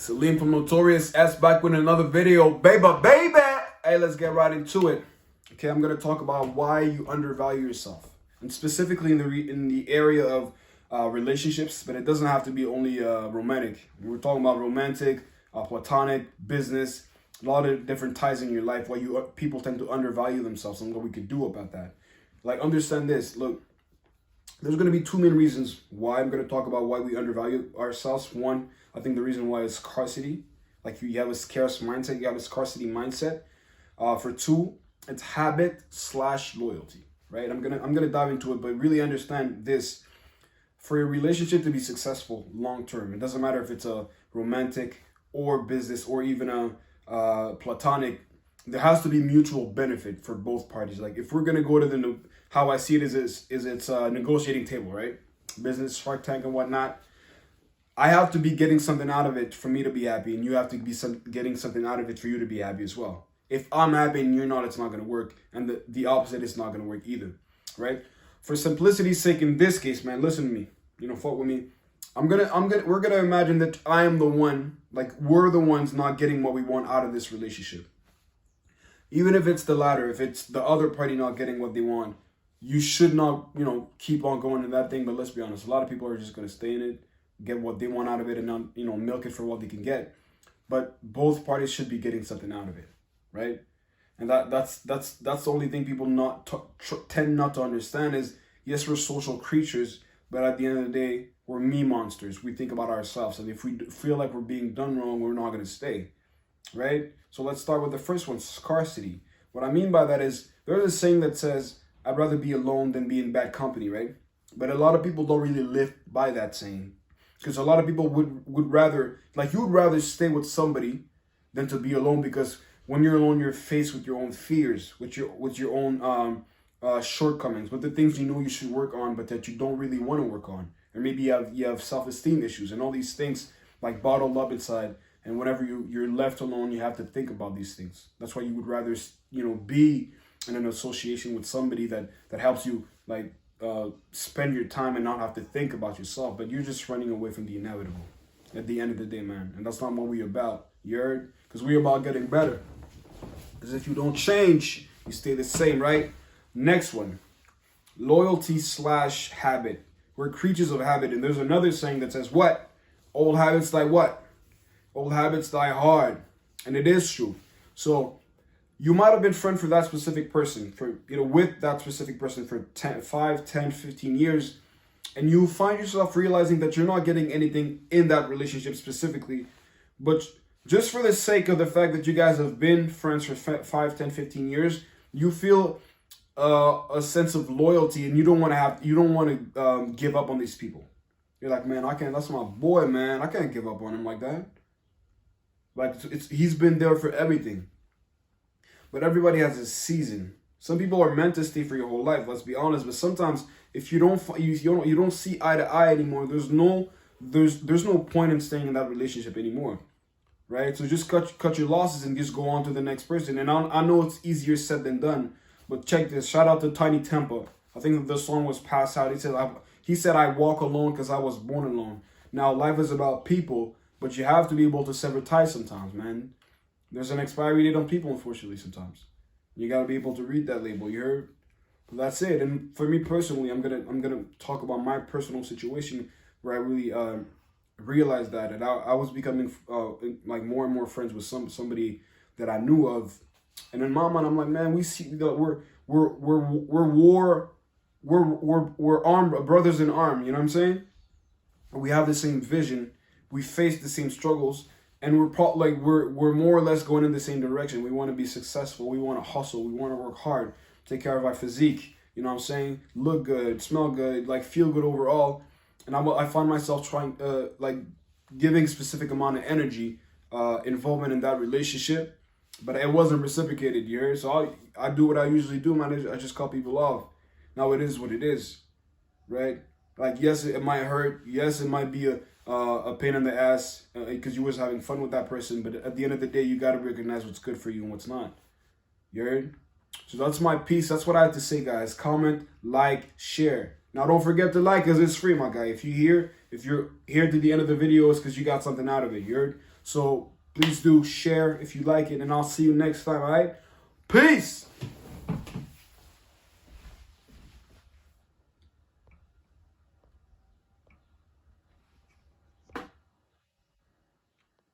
Salim from Notorious S back with another video, baby. Hey, let's get right into it. Okay, I'm gonna talk about why you undervalue yourself, and specifically in the area of relationships. But it doesn't have to be only romantic. We're talking about romantic, platonic, business, a lot of different ties in your life. Why people tend to undervalue themselves, and what we could do about that. Like, understand this. Look, there's going to be two main reasons why I'm going to talk about why we undervalue ourselves. One, I think the reason why is scarcity. Like, you have a scarce mindset, you have a scarcity mindset. For two, it's habit/loyalty, right? I'm gonna dive into it, but really understand this. For a relationship to be successful long term, it doesn't matter if it's a romantic or business or even a platonic. There has to be mutual benefit for both parties. Like, if we're gonna go to how I see it is it's a negotiating table, right? Business, Shark Tank and whatnot. I have to be getting something out of it for me to be happy, and you have to be getting something out of it for you to be happy as well. If I'm happy and you're not, it's not going to work, and the opposite is not going to work either, right? For simplicity's sake, in this case, man, listen to me. Fuck with me. We're gonna imagine that I am the one, like, we're the ones not getting what we want out of this relationship. Even if it's the latter, if it's the other party not getting what they want, you should not, keep on going in that thing. But let's be honest, a lot of people are just going to stay in it, get what they want out of it, and not, milk it for what they can get. But both parties should be getting something out of it, right? And that's the only thing people tend not to understand is, yes, we're social creatures, but at the end of the day, we're me monsters. We think about ourselves, and if we feel like we're being done wrong, we're not going to stay, right? So let's start with the first one, scarcity. What I mean by that is, there's a saying that says, I'd rather be alone than be in bad company, right? But a lot of people don't really live by that saying. Because a lot of people would rather, like, you would rather stay with somebody than to be alone, because when you're alone, you're faced with your own fears, with your own shortcomings, with the things you know you should work on, but that you don't really want to work on. Or maybe you have self-esteem issues and all these things, like, bottled up inside. And whenever you're left alone, you have to think about these things. That's why you would rather, be in an association with somebody that helps you, like, spend your time and not have to think about yourself. But you're just running away from the inevitable at the end of the day, man. And that's not what we're about. You heard? Because we're about getting better. Because if you don't change, you stay the same, right? Next one, loyalty/habit. We're creatures of habit. And there's another saying that says, what? Old habits die what? Old habits die hard. And it is true. So you might have been friends for that specific person, with that specific person for 5, 10, 15 years. And you find yourself realizing that you're not getting anything in that relationship specifically. But just for the sake of the fact that you guys have been friends for 5, 10, 15 years, you feel a sense of loyalty, and you don't want to give up on these people. You're like, man, I can't. That's my boy, man. I can't give up on him like that. Like, he's been there for everything. But everybody has a season. Some people are meant to stay for your whole life. Let's be honest. But sometimes, if you don't see eye to eye anymore, there's no point in staying in that relationship anymore, right? So just cut your losses and just go on to the next person. And I know it's easier said than done. But check this. Shout out to Tiny Tempa. I think the song was passed out. He said I walk alone because I was born alone. Now, life is about people, but you have to be able to sever ties sometimes, man. There's an expiry date on people, unfortunately, sometimes. You gotta be able to read that label, you heard? But that's it. And for me personally, I'm gonna talk about my personal situation where I really realized that, and I was becoming like more and more friends with somebody that I knew of. And in my mind, I'm like, man, we see that we're armed, brothers in arms. You know what I'm saying? We have the same vision. We face the same struggles. And we're more or less going in the same direction. We want to be successful. We want to hustle. We want to work hard, take care of our physique. You know what I'm saying? Look good, smell good, like, feel good overall. And I find myself trying, giving specific amount of energy, involvement in that relationship, but it wasn't reciprocated. You heard? So I do what I usually do, man. I just cut people off. Now it is what it is, right? Like, yes, it might hurt. Yes, it might be a pain in the ass because you was having fun with that person. But at the end of the day, you got to recognize what's good for you and what's not. You heard? So that's my piece. That's what I have to say, guys. Comment, like, share. Now, don't forget to like, because it's free, my guy. If you're here If you're here to the end of the video, it's because you got something out of it. So please do share if you like it, and I'll see you next time, all right? Peace!